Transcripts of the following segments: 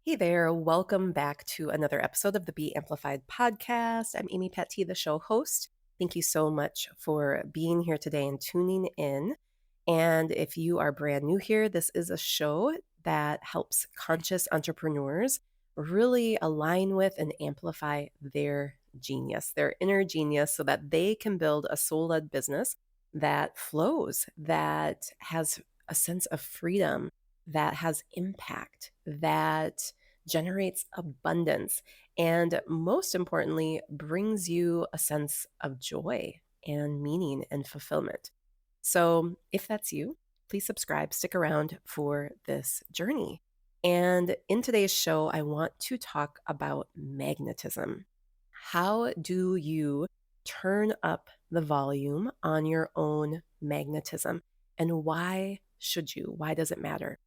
Hey there, welcome back to another episode of the bAmplified podcast. I'm Amy Patee, the show host. Thank you so much for being here today and tuning in. And if you are brand new here, this is a show that helps conscious entrepreneurs really align with and amplify their genius, their inner genius, so that they can build a soul-led business that flows, that has a sense of freedom, that has impact, that generates abundance, and most importantly, brings you a sense of joy and meaning and fulfillment. So, if that's you, please subscribe, stick around for this journey. And in today's show, I want to talk about magnetism. How do you turn up the volume on your own magnetism? And why should you? Why does it matter?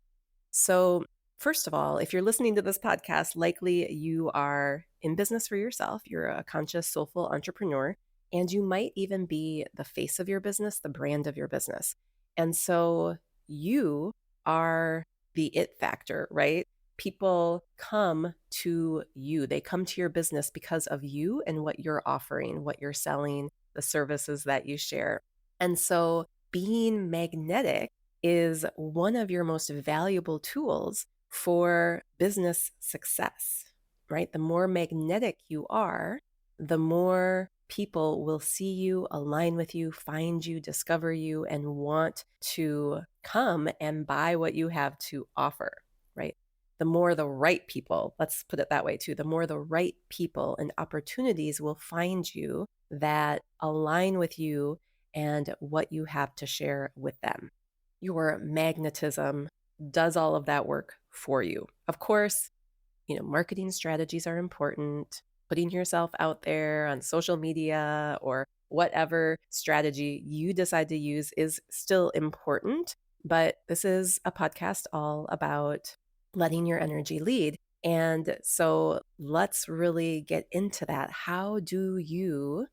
So, first of all, if you're listening to this podcast, likely you are in business for yourself. You're a conscious, soulful entrepreneur, and you might even be the face of your business, the brand of your business. And so you are the it factor, right? People come to you. They come to your business because of you and what you're offering, what you're selling, the services that you share. And so being magnetic is one of your most valuable tools for business success, right? The more magnetic you are, the more people will see you, align with you, find you, discover you, and want to come and buy what you have to offer, right? The more the right people, let's put it that way too, the more the right people and opportunities will find you that align with you and what you have to share with them. Your magnetism does all of that work for you. Of course, marketing strategies are important. Putting yourself out there on social media or whatever strategy you decide to use is still important. But this is a podcast all about letting your energy lead. And so let's really get into that. How do you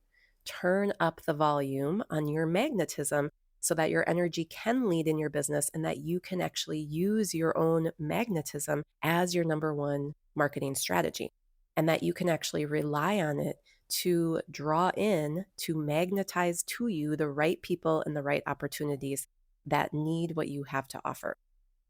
turn up the volume on your magnetism so that your energy can lead in your business and that you can actually use your own magnetism as your number one marketing strategy, and that you can actually rely on it to draw in, to magnetize to you the right people and the right opportunities that need what you have to offer.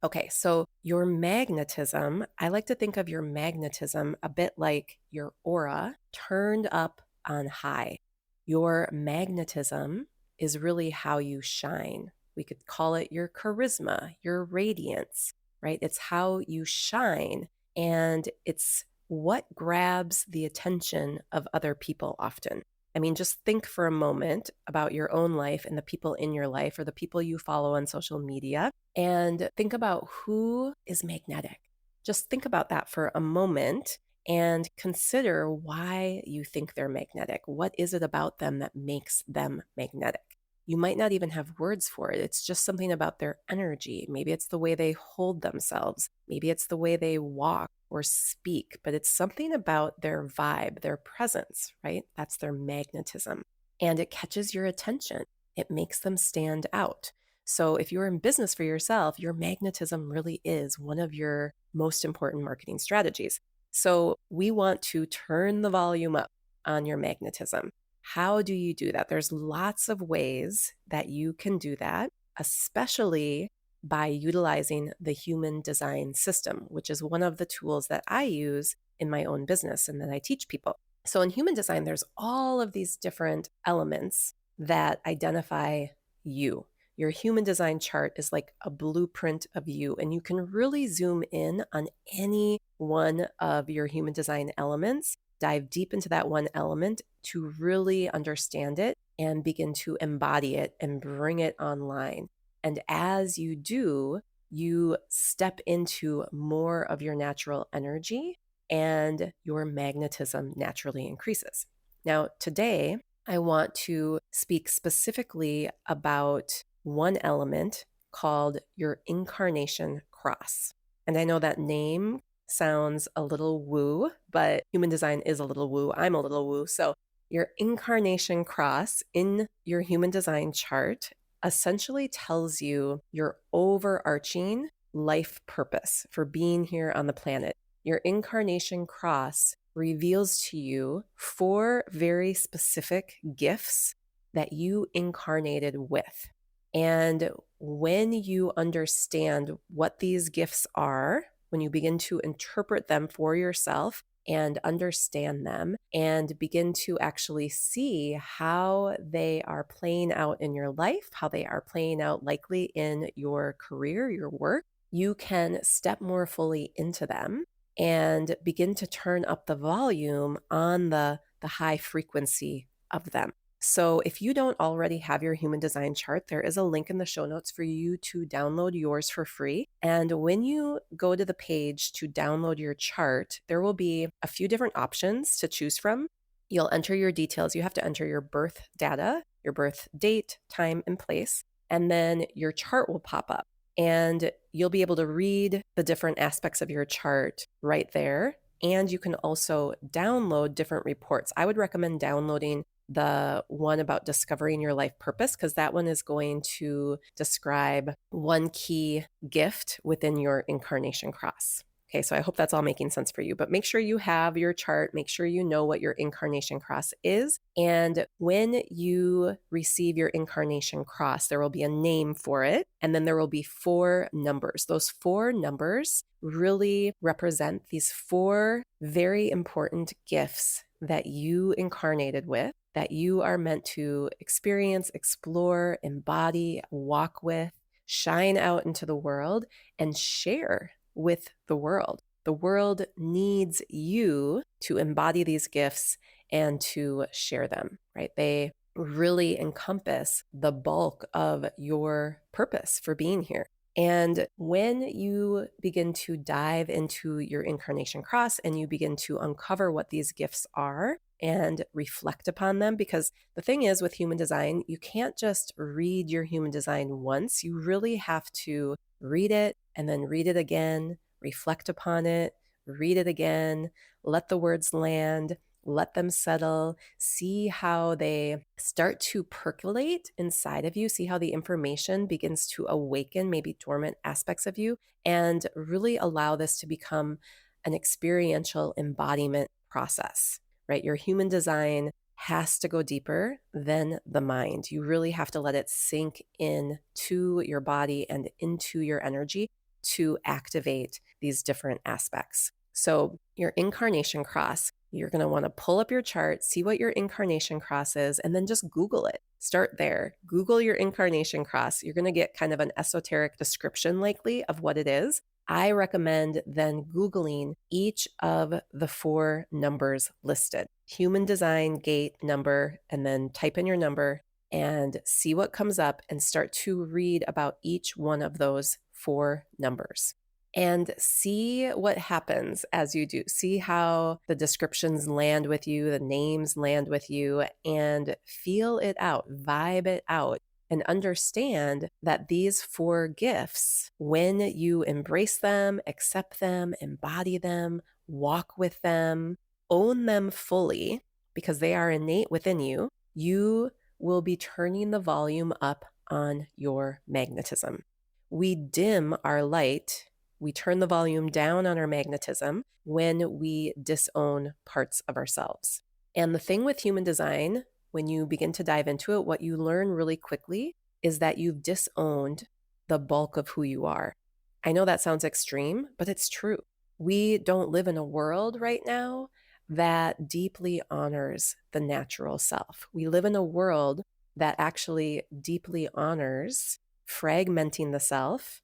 Okay, so your magnetism, I like to think of your magnetism a bit like your aura turned up on high. Your magnetism is really how you shine. We could call it your charisma, your radiance, right? It's how you shine, and it's what grabs the attention of other people often. I mean, just think for a moment about your own life and the people in your life or the people you follow on social media, and think about who is magnetic. Just think about that for a moment and consider why you think they're magnetic. What is it about them that makes them magnetic? You might not even have words for it. It's just something about their energy. Maybe it's the way they hold themselves. Maybe it's the way they walk or speak, but it's something about their vibe, their presence, right? That's their magnetism. And it catches your attention. It makes them stand out. So if you're in business for yourself, your magnetism really is one of your most important marketing strategies. So we want to turn the volume up on your magnetism. How do you do that? There's lots of ways that you can do that, especially by utilizing the human design system, which is one of the tools that I use in my own business and that I teach people. So in human design, there's all of these different elements that identify you. Your human design chart is like a blueprint of you, and you can really zoom in on any one of your human design elements, dive deep into that one element to really understand it and begin to embody it and bring it online. And as you do, you step into more of your natural energy and your magnetism naturally increases. Now, today, I want to speak specifically about one element called your Incarnation Cross. And I know that name sounds a little woo, but human design is a little woo. I'm a little woo. So your Incarnation Cross in your human design chart essentially tells you your overarching life purpose for being here on the planet. Your Incarnation Cross reveals to you 4 very specific gifts that you incarnated with. And when you understand what these gifts are, when you begin to interpret them for yourself and understand them and begin to actually see how they are playing out in your life, how they are playing out likely in your career, your work, you can step more fully into them and begin to turn up the volume on the high frequency of them. So if you don't already have your human design chart, there is a link in the show notes for you to download yours for free. And when you go to the page to download your chart, there will be a few different options to choose from. You'll enter your details. You have to enter your birth data, your birth date, time, and place, and then your chart will pop up. And you'll be able to read the different aspects of your chart right there. And you can also download different reports. I would recommend downloading the one about discovering your life purpose, because that one is going to describe one key gift within your Incarnation Cross. Okay, so I hope that's all making sense for you, but make sure you have your chart, make sure you know what your Incarnation Cross is. And when you receive your Incarnation Cross, there will be a name for it, and then there will be 4 numbers. Those 4 numbers really represent these 4 very important gifts that you incarnated with, that you are meant to experience, explore, embody, walk with, shine out into the world, and share with the world. The world needs you to embody these gifts and to share them, right? They really encompass the bulk of your purpose for being here. And when you begin to dive into your Incarnation Cross and you begin to uncover what these gifts are and reflect upon them, because the thing is with human design, you can't just read your human design once. You really have to read it and then read it again, reflect upon it, read it again, let the words land, let them settle, see how they start to percolate inside of you, see how the information begins to awaken maybe dormant aspects of you, and really allow this to become an experiential embodiment process, right? Your human design has to go deeper than the mind. You really have to let it sink in to your body and into your energy to activate these different aspects. So your Incarnation Cross, you're going to want to pull up your chart, see what your Incarnation Cross is, and then just Google it. Start there. Google your Incarnation Cross. You're going to get kind of an esoteric description likely of what it is. I recommend then Googling each of the 4 numbers listed. Human design, gate, number, and then type in your number and see what comes up and start to read about each one of those 4 numbers. And see what happens as you do. See how the descriptions land with you, the names land with you, and feel it out, vibe it out, and understand that these 4 gifts, when you embrace them, accept them, embody them, walk with them, own them fully, because they are innate within you, you will be turning the volume up on your magnetism. We dim our light. We turn the volume down on our magnetism when we disown parts of ourselves. And the thing with human design, when you begin to dive into it, what you learn really quickly is that you've disowned the bulk of who you are. I know that sounds extreme, but it's true. We don't live in a world right now that deeply honors the natural self. We live in a world that actually deeply honors fragmenting the self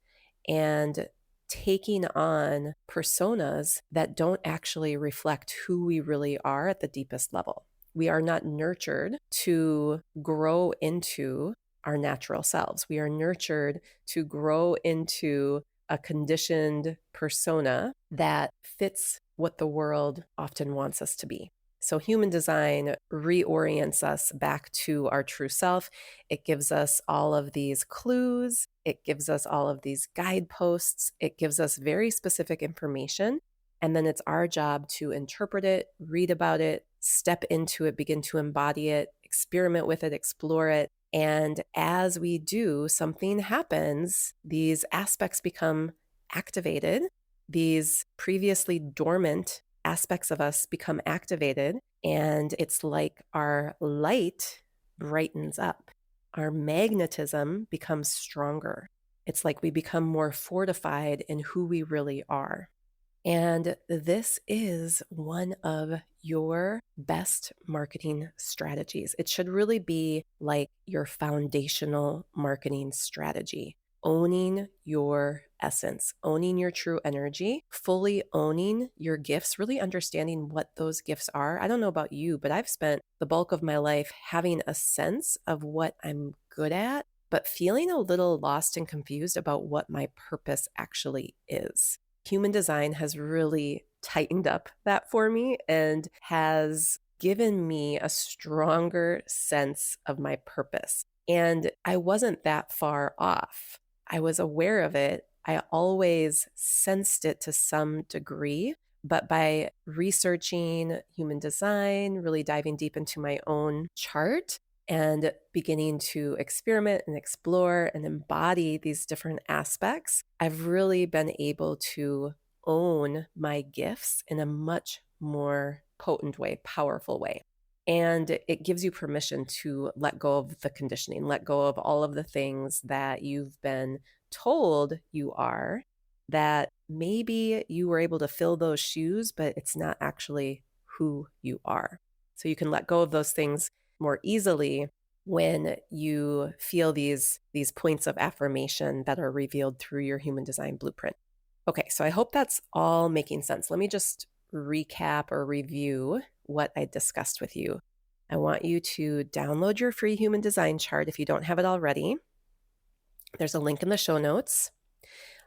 and taking on personas that don't actually reflect who we really are at the deepest level. We are not nurtured to grow into our natural selves. We are nurtured to grow into a conditioned persona that fits what the world often wants us to be. So human design reorients us back to our true self. It gives us all of these clues. It gives us all of these guideposts. It gives us very specific information. And then it's our job to interpret it, read about it, step into it, begin to embody it, experiment with it, explore it. And as we do, something happens. These aspects become activated. these previously dormant aspects of us become activated, and it's like our light brightens up. Our magnetism becomes stronger. It's like we become more fortified in who we really are. And this is one of your best marketing strategies. It should really be like your foundational marketing strategy. Owning your essence, owning your true energy, fully owning your gifts, really understanding what those gifts are. I don't know about you, but I've spent the bulk of my life having a sense of what I'm good at, but feeling a little lost and confused about what my purpose actually is. Human design has really tightened up that for me and has given me a stronger sense of my purpose. And I wasn't that far off. I was aware of it. I always sensed it to some degree, but by researching human design, really diving deep into my own chart, and beginning to experiment and explore and embody these different aspects, I've really been able to own my gifts in a much more potent way, powerful way. And it gives you permission to let go of the conditioning, let go of all of the things that you've been told you are, that maybe you were able to fill those shoes, but it's not actually who you are. So you can let go of those things more easily when you feel these points of affirmation that are revealed through your human design blueprint. Okay, so I hope that's all making sense. Let me just recap or review what I discussed with you. I want you to download your free human design chart if you don't have it already. There's a link in the show notes.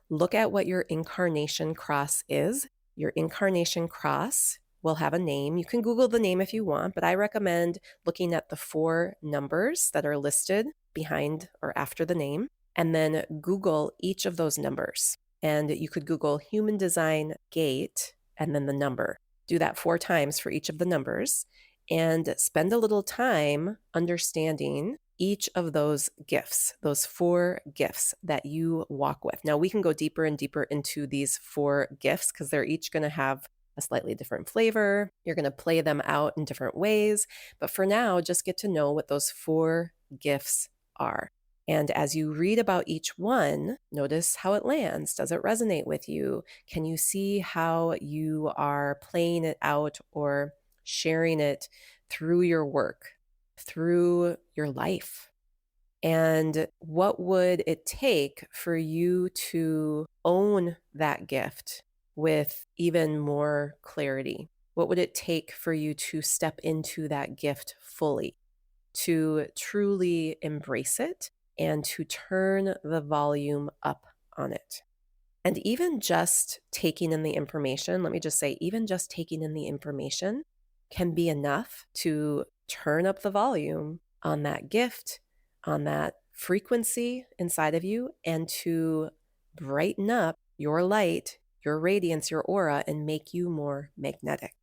Look at what your Incarnation Cross is. Your Incarnation Cross will have a name. You can Google the name if you want, but I recommend looking at the 4 numbers that are listed behind or after the name, and then Google each of those numbers. And you could Google Human Design Gate and then the number. Do that 4 times for each of the numbers and spend a little time understanding each of those gifts, those 4 gifts that you walk with. Now, we can go deeper and deeper into these 4 gifts because they're each going to have a slightly different flavor. You're going to play them out in different ways. But for now, just get to know what those 4 gifts are. And as you read about each one, notice how it lands. Does it resonate with you? Can you see how you are playing it out or sharing it through your work, through your life? And what would it take for you to own that gift with even more clarity? What would it take for you to step into that gift fully, to truly embrace it and to turn the volume up on it? And even just taking in the information, let me just say, even just taking in the information can be enough to turn up the volume on that gift, on that frequency inside of you, and to brighten up your light, your radiance, your aura, and make you more magnetic.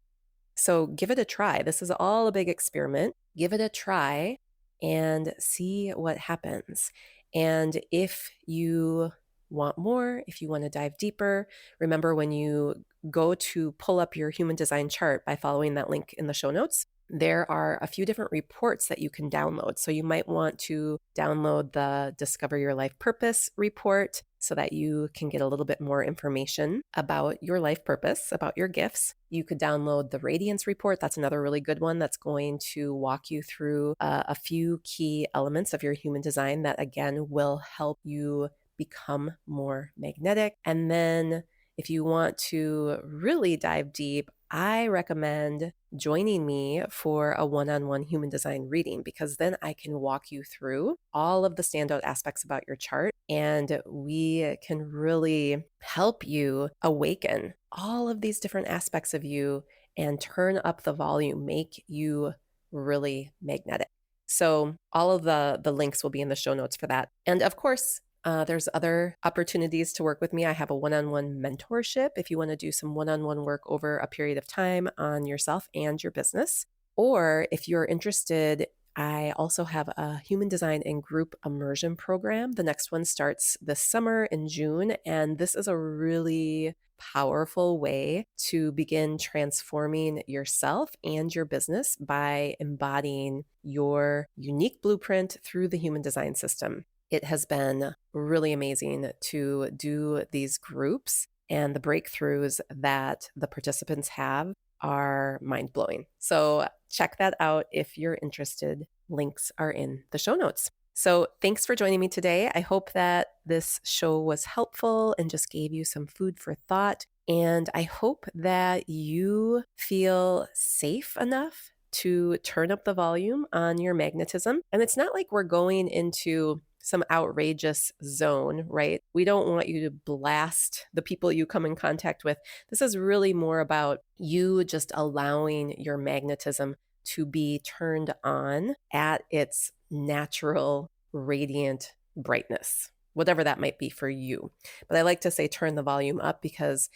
So give it a try. This is all a big experiment. Give it a try and see what happens. And if you want more, if you want to dive deeper, remember when you go to pull up your human design chart by following that link in the show notes, there are a few different reports that you can download. So you might want to download the Discover Your Life Purpose report so that you can get a little bit more information about your life purpose, about your gifts. You could download the Radiance report. That's another really good one that's going to walk you through a few key elements of your human design that, again, will help you become more magnetic. And then if you want to really dive deep, I recommend joining me for a one-on-one human design reading, because then I can walk you through all of the standout aspects about your chart, and we can really help you awaken all of these different aspects of you and turn up the volume, make you really magnetic. So all of the links will be in the show notes for that. And of course, there's other opportunities to work with me. I have a one-on-one mentorship if you want to do some one-on-one work over a period of time on yourself and your business. Or if you're interested I also have a human design and group immersion program. The next one starts this summer in June, and this is a really powerful way to begin transforming yourself and your business by embodying your unique blueprint through the human design system. It has been really amazing to do these groups, and the breakthroughs that the participants have are mind-blowing. So check that out if you're interested. Links are in the show notes. So thanks for joining me today. I hope that this show was helpful and just gave you some food for thought. And I hope that you feel safe enough to turn up the volume on your magnetism. And it's not like we're going into some outrageous zone, right? We don't want you to blast the people you come in contact with. This is really more about you just allowing your magnetism to be turned on at its natural, radiant brightness, whatever that might be for you. But I like to say turn the volume up because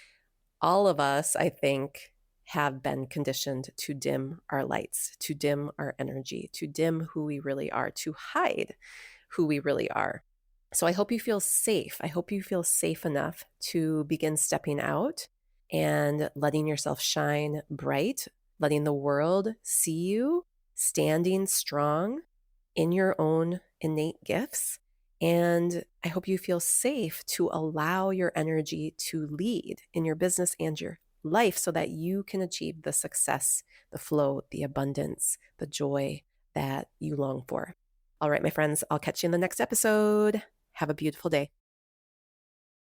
all of us, I think, have been conditioned to dim our lights, to dim our energy, to dim who we really are, to hide who we really are. So I hope you feel safe. I hope you feel safe enough to begin stepping out and letting yourself shine bright, letting the world see you standing strong in your own innate gifts. And I hope you feel safe to allow your energy to lead in your business and your life so that you can achieve the success, the flow, the abundance, the joy that you long for. All right, my friends, I'll catch you in the next episode. Have a beautiful day.